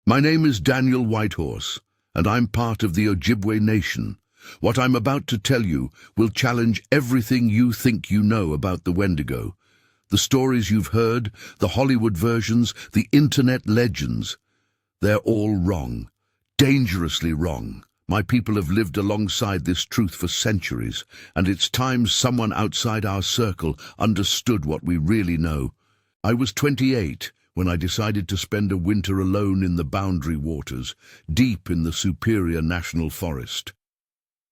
My name is Daniel Whitehorse, and I'm part of the Ojibwe Nation. What I'm about to tell you will challenge everything you think you know about the Wendigo. The stories you've heard, the Hollywood versions, the internet legends. They're all wrong. Dangerously wrong. My people have lived alongside this truth for centuries, and it's time someone outside our circle understood what we really know. I was 28 when I decided to spend a winter alone in the Boundary Waters, deep in the Superior National Forest.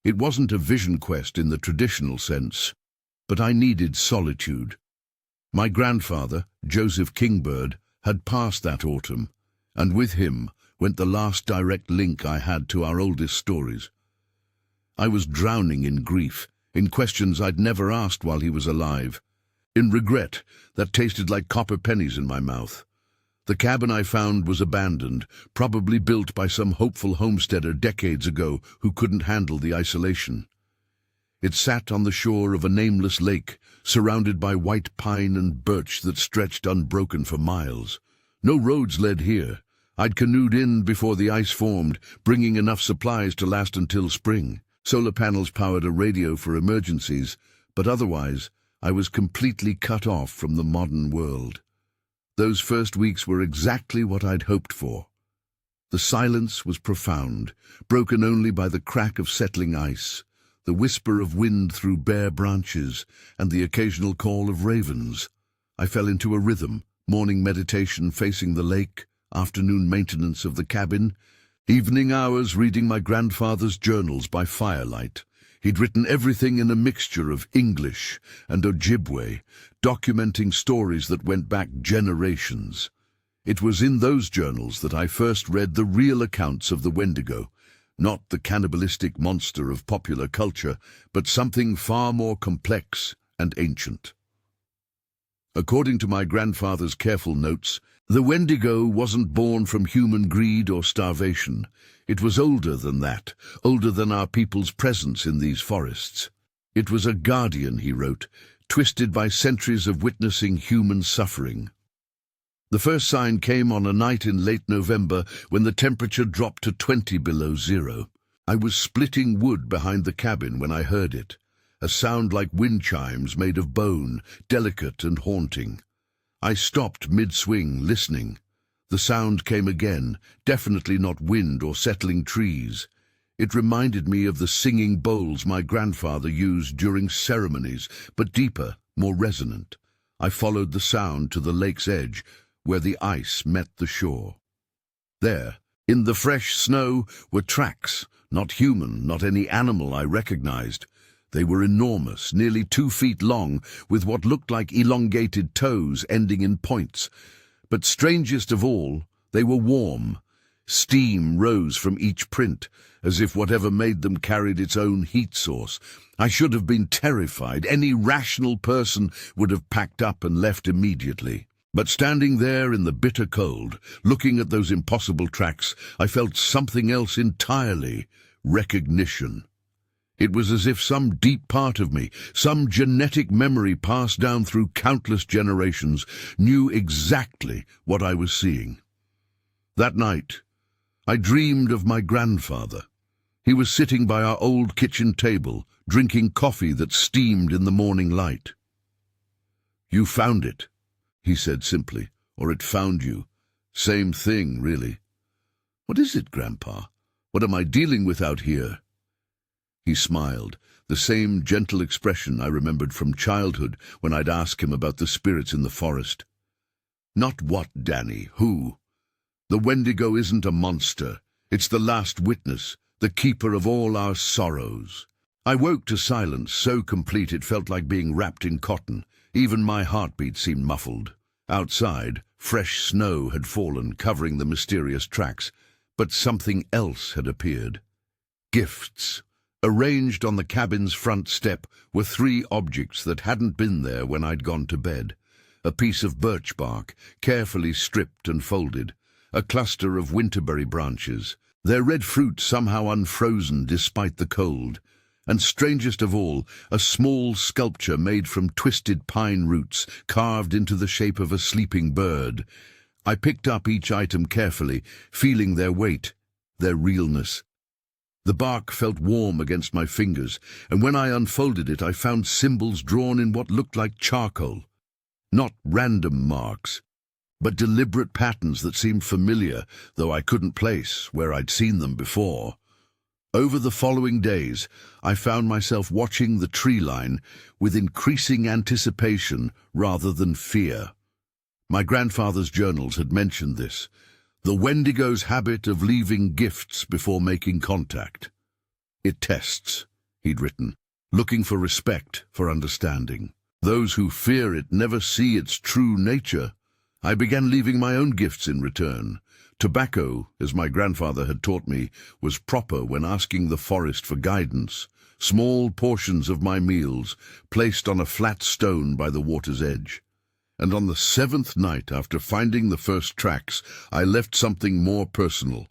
It wasn't a vision quest in the traditional sense, but I needed solitude. My grandfather, Joseph Kingbird, had passed that autumn, and with him went the last direct link I had to our oldest stories. I was drowning in grief, in questions I'd never asked while he was alive, in regret that tasted like copper pennies in my mouth. The cabin I found was abandoned, probably built by some hopeful homesteader decades ago who couldn't handle the isolation. It sat on the shore of a nameless lake, surrounded by white pine and birch that stretched unbroken for miles. No roads led here. I'd canoed in before the ice formed, bringing enough supplies to last until spring. Solar panels powered a radio for emergencies, but otherwise I was completely cut off from the modern world. Those first weeks were exactly what I'd hoped for. The silence was profound, broken only by the crack of settling ice, the whisper of wind through bare branches, and the occasional call of ravens. I fell into a rhythm, morning meditation facing the lake, afternoon maintenance of the cabin, evening hours reading my grandfather's journals by firelight. He'd written everything in a mixture of English and Ojibwe, documenting stories that went back generations. It was in those journals that I first read the real accounts of the Wendigo, not the cannibalistic monster of popular culture, but something far more complex and ancient. According to my grandfather's careful notes, the Wendigo wasn't born from human greed or starvation. It was older than that, older than our people's presence in these forests. It was a guardian, he wrote, twisted by centuries of witnessing human suffering. The first sign came on a night in late November when the temperature dropped to 20 below zero. I was splitting wood behind the cabin when I heard it, a sound like wind chimes made of bone, delicate and haunting. I stopped mid-swing, listening. The sound came again, definitely not wind or settling trees. It reminded me of the singing bowls my grandfather used during ceremonies, but deeper, more resonant. I followed the sound to the lake's edge, where the ice met the shore. There, in the fresh snow, were tracks, not human, not any animal I recognized. They were enormous, nearly 2 feet long, with what looked like elongated toes ending in points. But strangest of all, they were warm. Steam rose from each print, as if whatever made them carried its own heat source. I should have been terrified. Any rational person would have packed up and left immediately. But standing there in the bitter cold, looking at those impossible tracks, I felt something else entirely: recognition. It was as if some deep part of me, some genetic memory passed down through countless generations, knew exactly what I was seeing. That night, I dreamed of my grandfather. He was sitting by our old kitchen table, drinking coffee that steamed in the morning light. "You found it," he said simply, "or it found you. Same thing, really." "What is it, Grandpa? What am I dealing with out here?" He smiled, the same gentle expression I remembered from childhood when I'd ask him about the spirits in the forest. "Not what, Danny? Who? The Wendigo isn't a monster. It's the last witness, the keeper of all our sorrows." I woke to silence so complete it felt like being wrapped in cotton. Even my heartbeat seemed muffled. Outside, fresh snow had fallen, covering the mysterious tracks, but something else had appeared. Gifts. Arranged on the cabin's front step were 3 objects that hadn't been there when I'd gone to bed. A piece of birch bark, carefully stripped and folded. A cluster of winterberry branches, their red fruit somehow unfrozen despite the cold. And strangest of all, a small sculpture made from twisted pine roots, carved into the shape of a sleeping bird. I picked up each item carefully, feeling their weight, their realness. The bark felt warm against my fingers, and when I unfolded it, I found symbols drawn in what looked like charcoal. Not random marks, but deliberate patterns that seemed familiar, though I couldn't place where I'd seen them before. Over the following days, I found myself watching the tree line with increasing anticipation rather than fear. My grandfather's journals had mentioned this, the Wendigo's habit of leaving gifts before making contact. It tests, he'd written, looking for respect, for understanding. Those who fear it never see its true nature. I began leaving my own gifts in return. Tobacco, as my grandfather had taught me, was proper when asking the forest for guidance. Small portions of my meals placed on a flat stone by the water's edge. And on the 7th night after finding the first tracks, I left something more personal,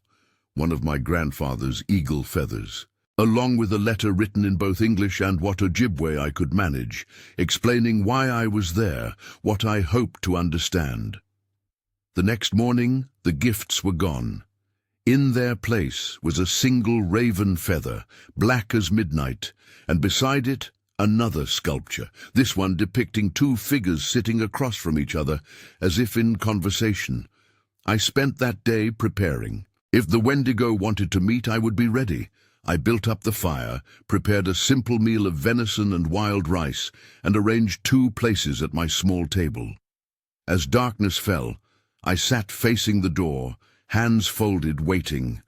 one of my grandfather's eagle feathers, along with a letter written in both English and what Ojibwe I could manage, explaining why I was there, what I hoped to understand. The next morning, the gifts were gone. In their place was a single raven feather, black as midnight, and beside it, another sculpture, this one depicting two figures sitting across from each other, as if in conversation. I spent that day preparing. If the Wendigo wanted to meet, I would be ready. I built up the fire, prepared a simple meal of venison and wild rice, and arranged 2 places at my small table. As darkness fell, I sat facing the door, hands folded, waiting.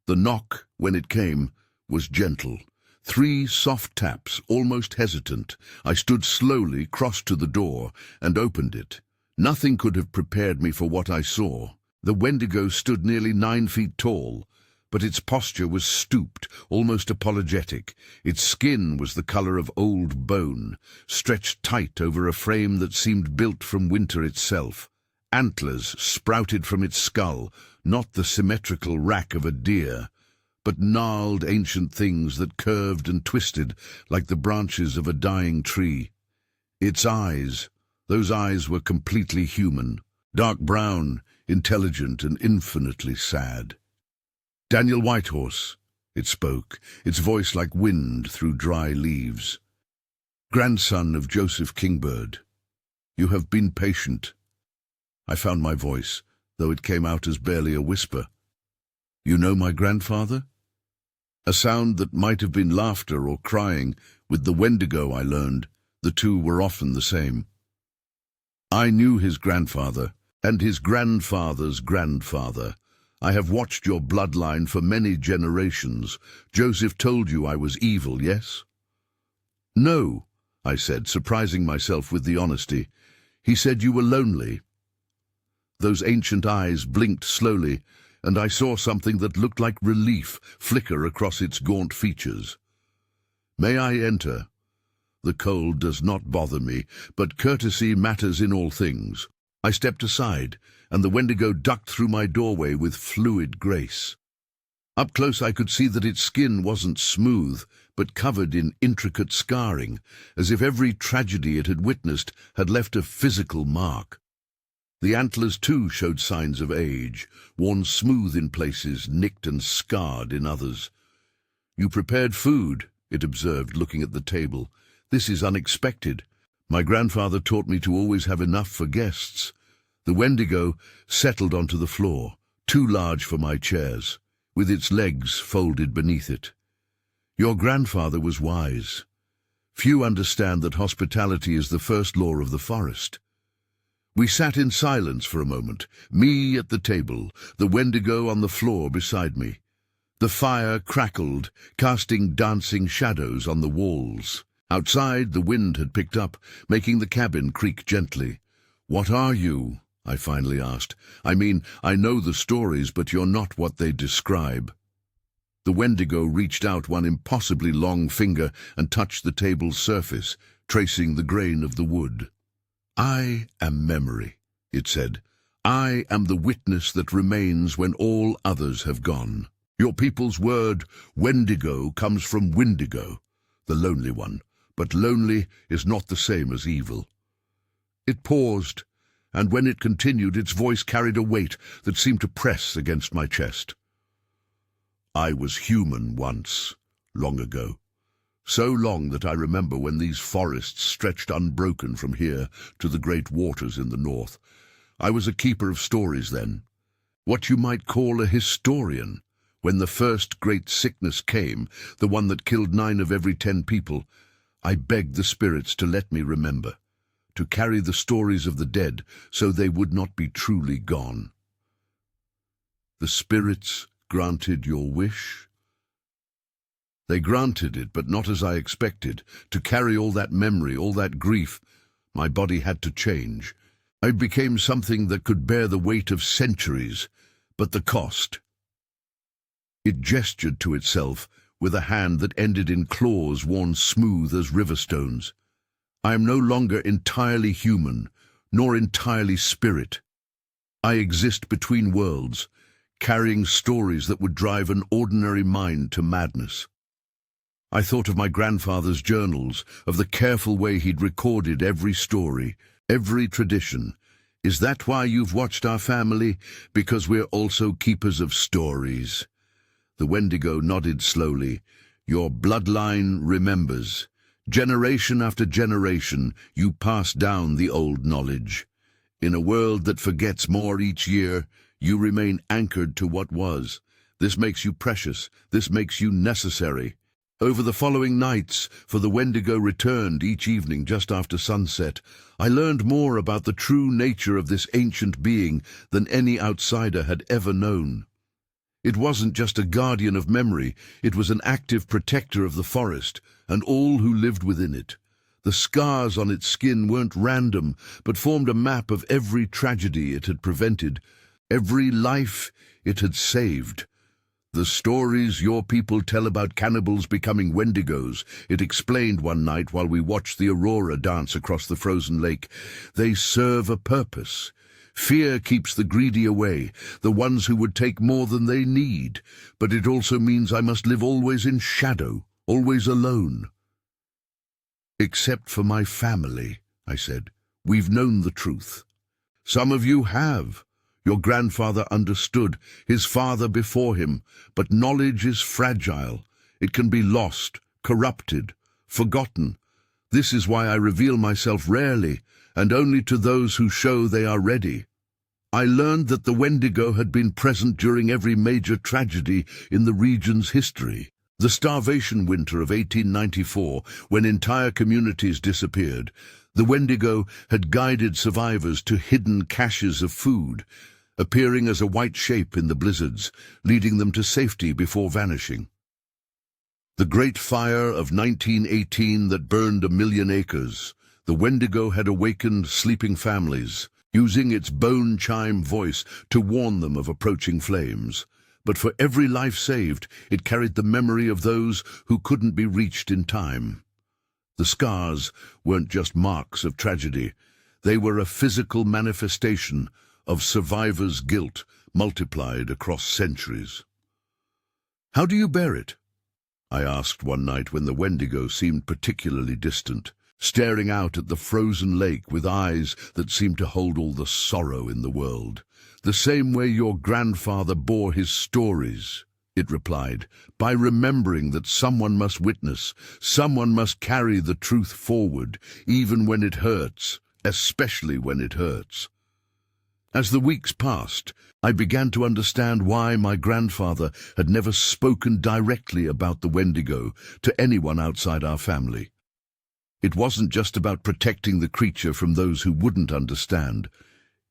The knock, when it came, was gentle. 3 soft taps, almost hesitant. I stood slowly, crossed to the door, and opened it. Nothing could have prepared me for what I saw. The Wendigo stood nearly 9 feet tall, but its posture was stooped, almost apologetic. Its skin was the color of old bone, stretched tight over a frame that seemed built from winter itself. Antlers sprouted from its skull, not the symmetrical rack of a deer, but gnarled ancient things that curved and twisted like the branches of a dying tree. Its eyes, those eyes were completely human, dark brown, intelligent and infinitely sad. "Daniel Whitehorse," it spoke, its voice like wind through dry leaves. "Grandson of Joseph Kingbird, you have been patient." I found my voice, though it came out as barely a whisper. "You know my grandfather?" A sound that might have been laughter or crying. With the Wendigo, I learned, the two were often the same. "I knew his grandfather, and his grandfather's grandfather. I have watched your bloodline for many generations. Joseph told you I was evil, yes?" "No," I said, surprising myself with the honesty. "He said you were lonely." Those ancient eyes blinked slowly, and I saw something that looked like relief flicker across its gaunt features. "May I enter? The cold does not bother me, but courtesy matters in all things." I stepped aside, and the Wendigo ducked through my doorway with fluid grace. Up close I could see that its skin wasn't smooth, but covered in intricate scarring, as if every tragedy it had witnessed had left a physical mark. The antlers, too, showed signs of age, worn smooth in places, nicked and scarred in others. "You prepared food," it observed, looking at the table. "This is unexpected. My grandfather taught me to always have enough for guests." The Wendigo settled onto the floor, too large for my chairs, with its legs folded beneath it. "Your grandfather was wise. Few understand that hospitality is the first law of the forest." We sat in silence for a moment, me at the table, the Wendigo on the floor beside me. The fire crackled, casting dancing shadows on the walls. Outside, the wind had picked up, making the cabin creak gently. "What are you?" I finally asked. "I mean, I know the stories, but you're not what they describe." The Wendigo reached out one impossibly long finger and touched the table's surface, tracing the grain of the wood. "I am memory," it said. "I am the witness that remains when all others have gone. Your people's word, Wendigo, comes from Wendigo, the lonely one, but lonely is not the same as evil." It paused, and when it continued, its voice carried a weight that seemed to press against my chest. I was human once, long ago. So long that I remember when these forests stretched unbroken from here to the great waters in the north. I was a keeper of stories then, what you might call a historian. When the first great sickness came, the one that killed 9 of every 10 people, I begged the spirits to let me remember, to carry the stories of the dead so they would not be truly gone. The spirits granted your wish? They granted it, but not as I expected. To carry all that memory, all that grief, my body had to change. I became something that could bear the weight of centuries, but the cost. It gestured to itself with a hand that ended in claws worn smooth as river stones. I am no longer entirely human, nor entirely spirit. I exist between worlds, carrying stories that would drive an ordinary mind to madness. I thought of my grandfather's journals, of the careful way he'd recorded every story, every tradition. Is that why you've watched our family? Because we're also keepers of stories. The Wendigo nodded slowly. Your bloodline remembers. Generation after generation, you pass down the old knowledge. In a world that forgets more each year, you remain anchored to what was. This makes you precious. This makes you necessary. Over the following nights, for the Wendigo returned each evening just after sunset, I learned more about the true nature of this ancient being than any outsider had ever known. It wasn't just a guardian of memory, it was an active protector of the forest and all who lived within it. The scars on its skin weren't random, but formed a map of every tragedy it had prevented, every life it had saved. The stories your people tell about cannibals becoming Wendigos, it explained one night while we watched the aurora dance across the frozen lake. They serve a purpose. Fear keeps the greedy away, the ones who would take more than they need. But it also means I must live always in shadow, always alone. Except for my family, I said. We've known the truth. Some of you have. Your grandfather understood, his father before him, but knowledge is fragile. It can be lost, corrupted, forgotten. This is why I reveal myself rarely, and only to those who show they are ready. I learned that the Wendigo had been present during every major tragedy in the region's history. The starvation winter of 1894, when entire communities disappeared, the Wendigo had guided survivors to hidden caches of food, appearing as a white shape in the blizzards, leading them to safety before vanishing. The Great Fire of 1918 that burned 1 million acres, the Wendigo had awakened sleeping families, using its bone chime voice to warn them of approaching flames. But for every life saved, it carried the memory of those who couldn't be reached in time. The scars weren't just marks of tragedy. They were a physical manifestation of survivors' guilt multiplied across centuries. How do you bear it? I asked one night when the Wendigo seemed particularly distant, staring out at the frozen lake with eyes that seemed to hold all the sorrow in the world. The same way your grandfather bore his stories, it replied, by remembering that someone must witness, someone must carry the truth forward, even when it hurts, especially when it hurts. As the weeks passed, I began to understand why my grandfather had never spoken directly about the Wendigo to anyone outside our family. It wasn't just about protecting the creature from those who wouldn't understand.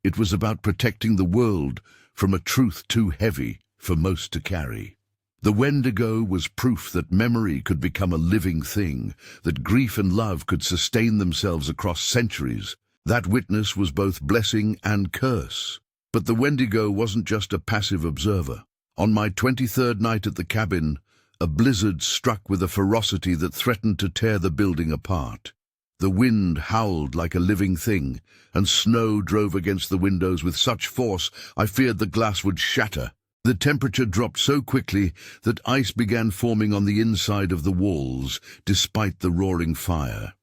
It was about protecting the world from a truth too heavy for most to carry. The Wendigo was proof that memory could become a living thing, that grief and love could sustain themselves across centuries. That witness was both blessing and curse. But the Wendigo wasn't just a passive observer. On my 23rd night at the cabin, a blizzard struck with a ferocity that threatened to tear the building apart. The wind howled like a living thing, and snow drove against the windows with such force I feared the glass would shatter. The temperature dropped so quickly that ice began forming on the inside of the walls, despite the roaring fire.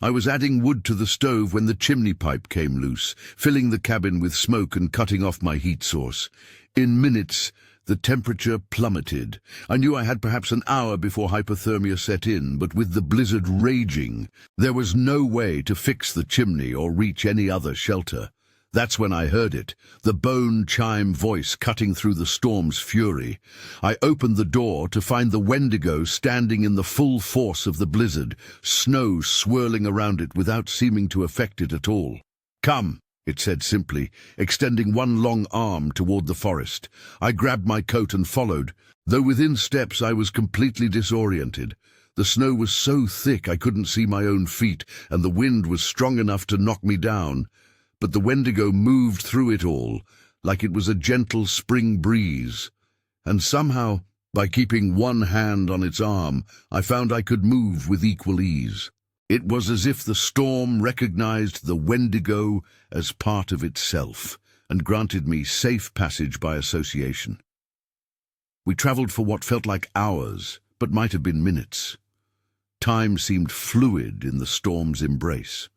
I was adding wood to the stove when the chimney pipe came loose, filling the cabin with smoke and cutting off my heat source. In minutes, the temperature plummeted. I knew I had perhaps an hour before hypothermia set in, but with the blizzard raging, there was no way to fix the chimney or reach any other shelter. That's when I heard it, the bone-chime voice cutting through the storm's fury. I opened the door to find the Wendigo standing in the full force of the blizzard, snow swirling around it without seeming to affect it at all. "Come," it said simply, extending one long arm toward the forest. I grabbed my coat and followed. Though within steps I was completely disoriented. The snow was so thick I couldn't see my own feet, and the wind was strong enough to knock me down. But the Wendigo moved through it all, like it was a gentle spring breeze. And somehow, by keeping one hand on its arm, I found I could move with equal ease. It was as if the storm recognized the Wendigo as part of itself, and granted me safe passage by association. We traveled for what felt like hours, but might have been minutes. Time seemed fluid in the storm's embrace.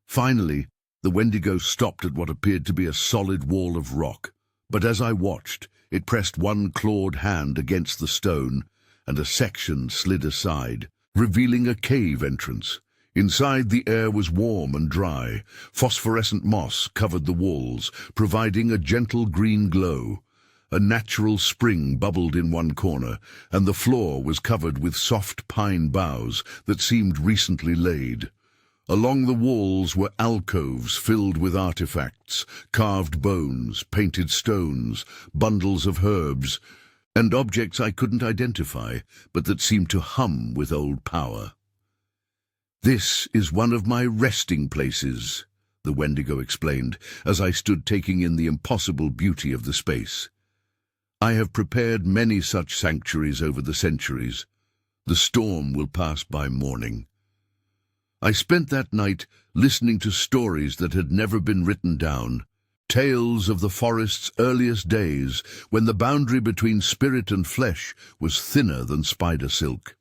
Finally, the Wendigo stopped at what appeared to be a solid wall of rock, but as I watched, it pressed one clawed hand against the stone, and a section slid aside, revealing a cave entrance. Inside, the air was warm and dry. Phosphorescent moss covered the walls, providing a gentle green glow. A natural spring bubbled in one corner, and the floor was covered with soft pine boughs that seemed recently laid. Along the walls were alcoves filled with artifacts, carved bones, painted stones, bundles of herbs, and objects I couldn't identify, but that seemed to hum with old power. "This is one of my resting places," the Wendigo explained, as I stood taking in the impossible beauty of the space. "I have prepared many such sanctuaries over the centuries. The storm will pass by morning." I spent that night listening to stories that had never been written down, tales of the forest's earliest days, when the boundary between spirit and flesh was thinner than spider silk.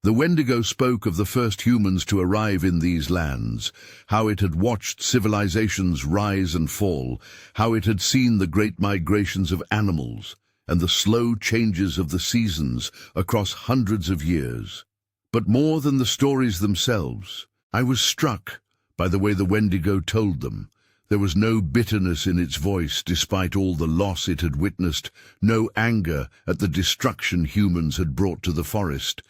The Wendigo spoke of the first humans to arrive in these lands, how it had watched civilizations rise and fall, how it had seen the great migrations of animals and the slow changes of the seasons across hundreds of years. But more than the stories themselves, I was struck by the way the Wendigo told them. There was no bitterness in its voice despite all the loss it had witnessed, no anger at the destruction humans had brought to the forest.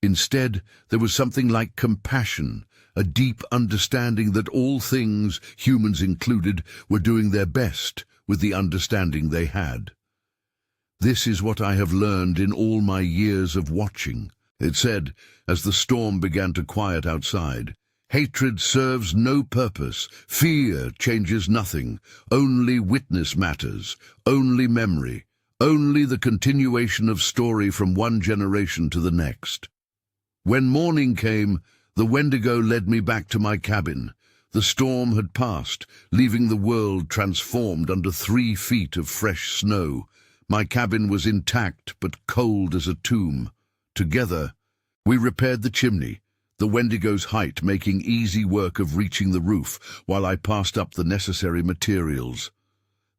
Instead, there was something like compassion, a deep understanding that all things, humans included, were doing their best with the understanding they had. "This is what I have learned in all my years of watching," it said, as the storm began to quiet outside. "Hatred serves no purpose. Fear changes nothing. Only witness matters. Only memory. Only the continuation of story from one generation to the next." When morning came, the Wendigo led me back to my cabin. The storm had passed, leaving the world transformed under 3 feet of fresh snow. My cabin was intact but cold as a tomb. Together, we repaired the chimney, the Wendigo's height making easy work of reaching the roof while I passed up the necessary materials.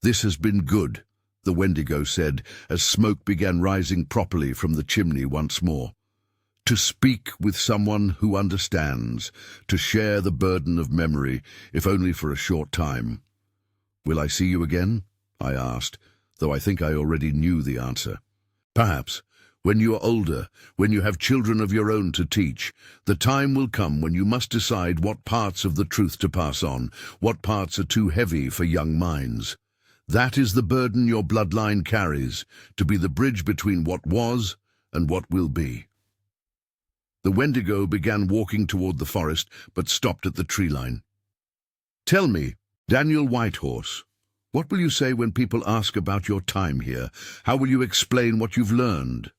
"This has been good," the Wendigo said, as smoke began rising properly from the chimney once more. "To speak with someone who understands, to share the burden of memory, if only for a short time." "Will I see you again?" I asked, though I think I already knew the answer. "Perhaps. When you are older, when you have children of your own to teach, the time will come when you must decide what parts of the truth to pass on, what parts are too heavy for young minds. That is the burden your bloodline carries, to be the bridge between what was and what will be." The Wendigo began walking toward the forest, but stopped at the tree line. "Tell me, Daniel Whitehorse, what will you say when people ask about your time here? How will you explain what you've learned?"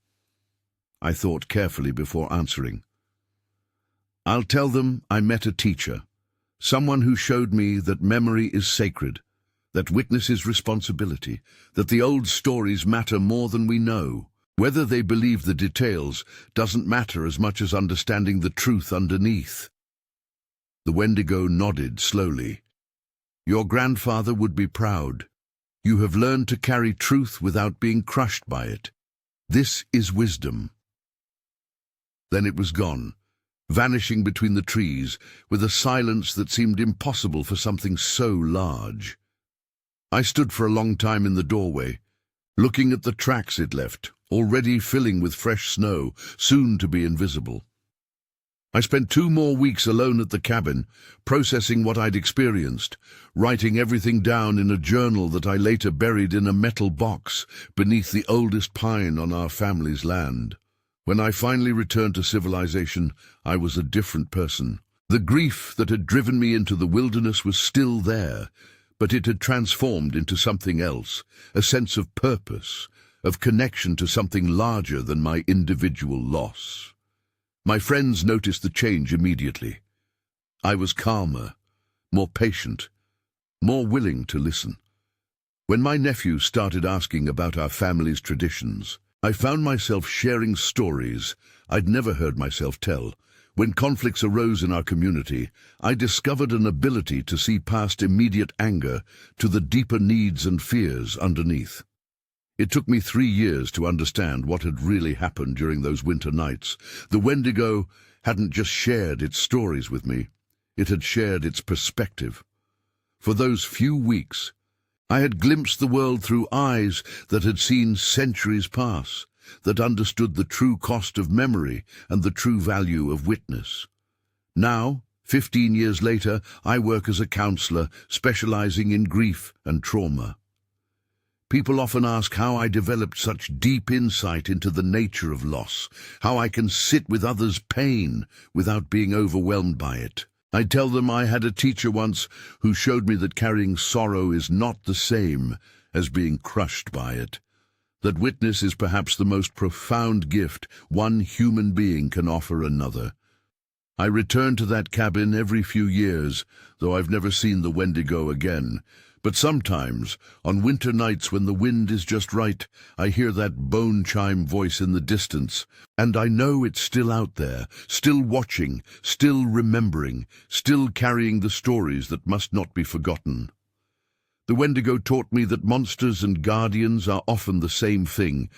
I thought carefully before answering. "I'll tell them I met a teacher, someone who showed me that memory is sacred, that witness is responsibility, that the old stories matter more than we know. Whether they believe the details doesn't matter as much as understanding the truth underneath." The Wendigo nodded slowly. Your grandfather would be proud. You have learned to carry truth without being crushed by it. This is wisdom. Then it was gone, vanishing between the trees, with a silence that seemed impossible for something so large. I stood for a long time in the doorway, looking at the tracks it left, already filling with fresh snow, soon to be invisible. I spent 2 more weeks alone at the cabin, processing what I'd experienced, writing everything down in a journal that I later buried in a metal box beneath the oldest pine on our family's land. When I finally returned to civilization, I was a different person. The grief that had driven me into the wilderness was still there, but it had transformed into something else, a sense of purpose, of connection to something larger than my individual loss. My friends noticed the change immediately. I was calmer, more patient, more willing to listen. When my nephew started asking about our family's traditions, I found myself sharing stories I'd never heard myself tell. When conflicts arose in our community, I discovered an ability to see past immediate anger to the deeper needs and fears underneath. It took me 3 years to understand what had really happened during those winter nights. The Wendigo hadn't just shared its stories with me, it had shared its perspective. For those few weeks, I had glimpsed the world through eyes that had seen centuries pass, that understood the true cost of memory and the true value of witness. Now, 15 years later, I work as a counselor specializing in grief and trauma. People often ask how I developed such deep insight into the nature of loss, how I can sit with others' pain without being overwhelmed by it. I tell them I had a teacher once who showed me that carrying sorrow is not the same as being crushed by it, that witness is perhaps the most profound gift one human being can offer another. I return to that cabin every few years, though I've never seen the Wendigo again. But sometimes, on winter nights when the wind is just right, I hear that bone chime voice in the distance, and I know it's still out there, still watching, still remembering, still carrying the stories that must not be forgotten. The Wendigo taught me that monsters and guardians are often the same thing,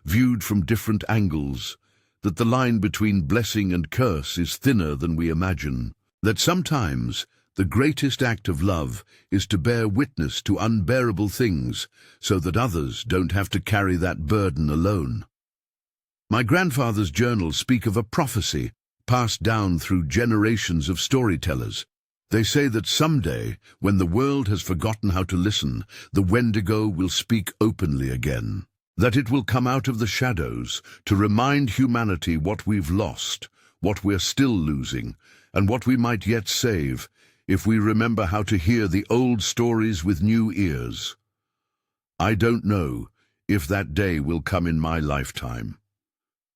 viewed from different angles, that the line between blessing and curse is thinner than we imagine, that sometimes the greatest act of love is to bear witness to unbearable things so that others don't have to carry that burden alone. My grandfather's journals speak of a prophecy passed down through generations of storytellers. They say that someday, when the world has forgotten how to listen, the Wendigo will speak openly again, that it will come out of the shadows to remind humanity what we've lost, what we're still losing, and what we might yet save, if we remember how to hear the old stories with new ears. I don't know if that day will come in my lifetime,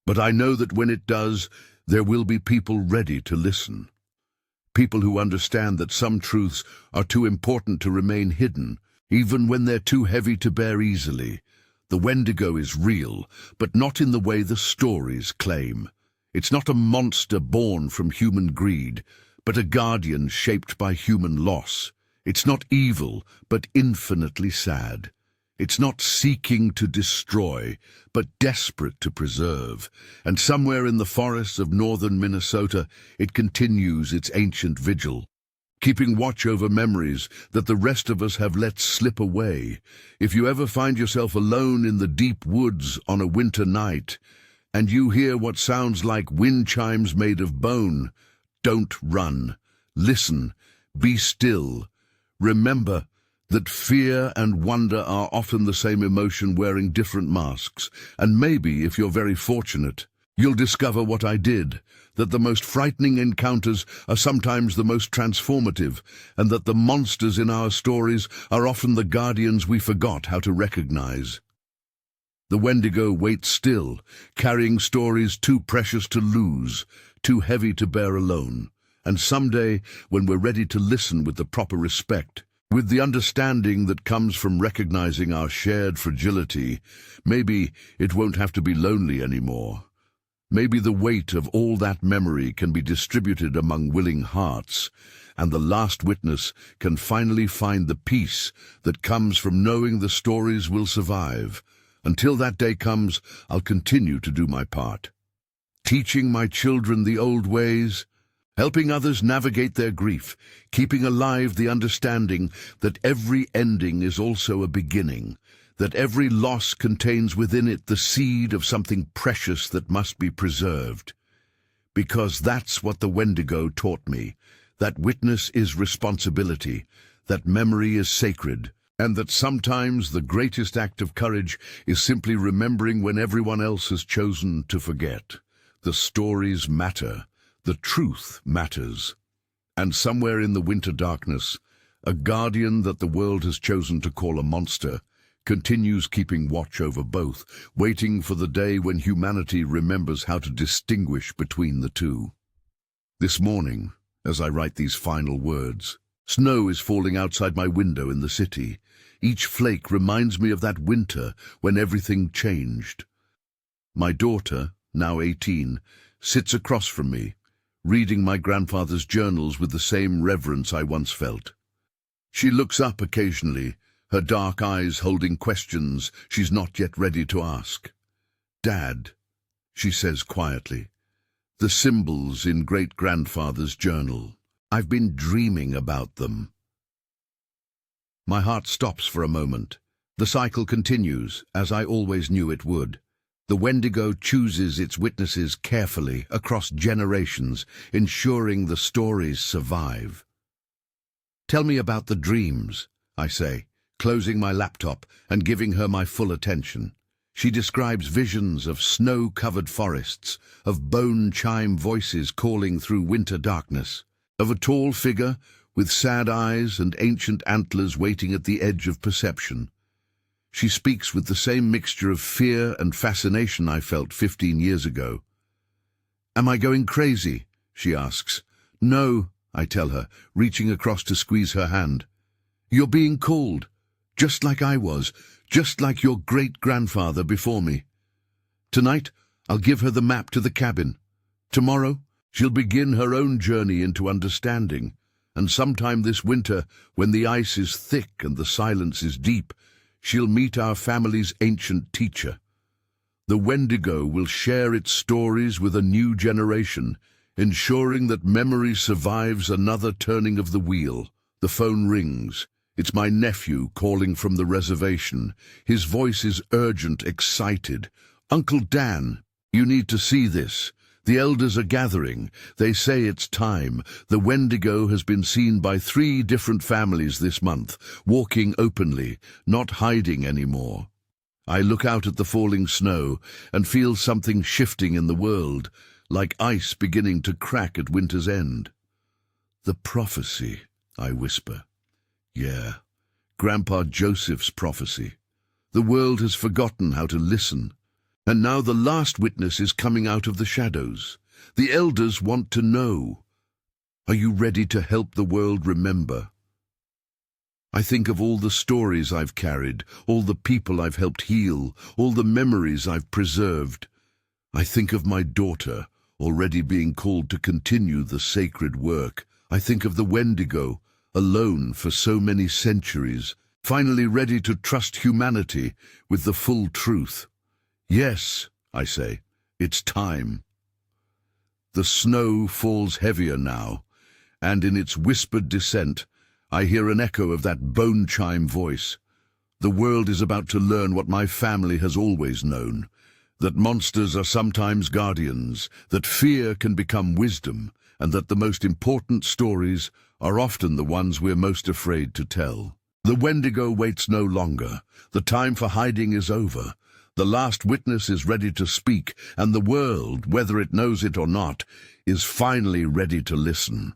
but I know that when it does, there will be people ready to listen. People who understand that some truths are too important to remain hidden, even when they're too heavy to bear easily. The Wendigo is real, but not in the way the stories claim. It's not a monster born from human greed, but a guardian shaped by human loss. It's not evil, but infinitely sad. It's not seeking to destroy, but desperate to preserve. And somewhere in the forests of northern Minnesota, it continues its ancient vigil, keeping watch over memories that the rest of us have let slip away. If you ever find yourself alone in the deep woods on a winter night, and you hear what sounds like wind chimes made of bone, don't run. Listen. Be still. Remember that fear and wonder are often the same emotion wearing different masks, and maybe, if you're very fortunate, you'll discover what I did, that the most frightening encounters are sometimes the most transformative, and that the monsters in our stories are often the guardians we forgot how to recognize. The Wendigo waits still, carrying stories too precious to lose, too heavy to bear alone. And someday, when we're ready to listen with the proper respect, with the understanding that comes from recognizing our shared fragility, maybe it won't have to be lonely anymore. Maybe the weight of all that memory can be distributed among willing hearts, and the last witness can finally find the peace that comes from knowing the stories will survive. Until that day comes, I'll continue to do my part. Teaching my children the old ways, helping others navigate their grief, keeping alive the understanding that every ending is also a beginning, that every loss contains within it the seed of something precious that must be preserved. Because that's what the Wendigo taught me, that witness is responsibility, that memory is sacred, and that sometimes the greatest act of courage is simply remembering when everyone else has chosen to forget. The stories matter. The truth matters. And somewhere in the winter darkness, a guardian that the world has chosen to call a monster continues keeping watch over both, waiting for the day when humanity remembers how to distinguish between the two. This morning, as I write these final words, snow is falling outside my window in the city. Each flake reminds me of that winter when everything changed. My daughter, now 18, sits across from me, reading my grandfather's journals with the same reverence I once felt. She looks up occasionally, her dark eyes holding questions she's not yet ready to ask. "Dad," she says quietly, "the symbols in great-grandfather's journal, I've been dreaming about them." My heart stops for a moment. The cycle continues, as I always knew it would. The Wendigo chooses its witnesses carefully across generations, ensuring the stories survive. "Tell me about the dreams," I say, closing my laptop and giving her my full attention. She describes visions of snow-covered forests, of bone-chime voices calling through winter darkness, of a tall figure with sad eyes and ancient antlers waiting at the edge of perception. She speaks with the same mixture of fear and fascination I felt 15 years ago. "Am I going crazy?" she asks. "No," I tell her, reaching across to squeeze her hand. "You're being called, just like I was, just like your great-grandfather before me. Tonight, I'll give her the map to the cabin. Tomorrow, she'll begin her own journey into understanding. And sometime this winter, when the ice is thick and the silence is deep, she'll meet our family's ancient teacher. The Wendigo will share its stories with a new generation, ensuring that memory survives another turning of the wheel." The phone rings. It's my nephew calling from the reservation. His voice is urgent, excited. "Uncle Dan, you need to see this. The elders are gathering. They say it's time. The Wendigo has been seen by 3 different families this month, walking openly, not hiding anymore." I look out at the falling snow and feel something shifting in the world, like ice beginning to crack at winter's end. "The prophecy," I whisper. "Yeah, Grandpa Joseph's prophecy. The world has forgotten how to listen. And now the last witness is coming out of the shadows. The elders want to know. Are you ready to help the world remember?" I think of all the stories I've carried, all the people I've helped heal, all the memories I've preserved. I think of my daughter, already being called to continue the sacred work. I think of the Wendigo, alone for so many centuries, finally ready to trust humanity with the full truth. "Yes," I say, "it's time." The snow falls heavier now, and in its whispered descent, I hear an echo of that bone-chime voice. The world is about to learn what my family has always known, that monsters are sometimes guardians, that fear can become wisdom, and that the most important stories are often the ones we're most afraid to tell. The Wendigo waits no longer. The time for hiding is over. The last witness is ready to speak, and the world, whether it knows it or not, is finally ready to listen.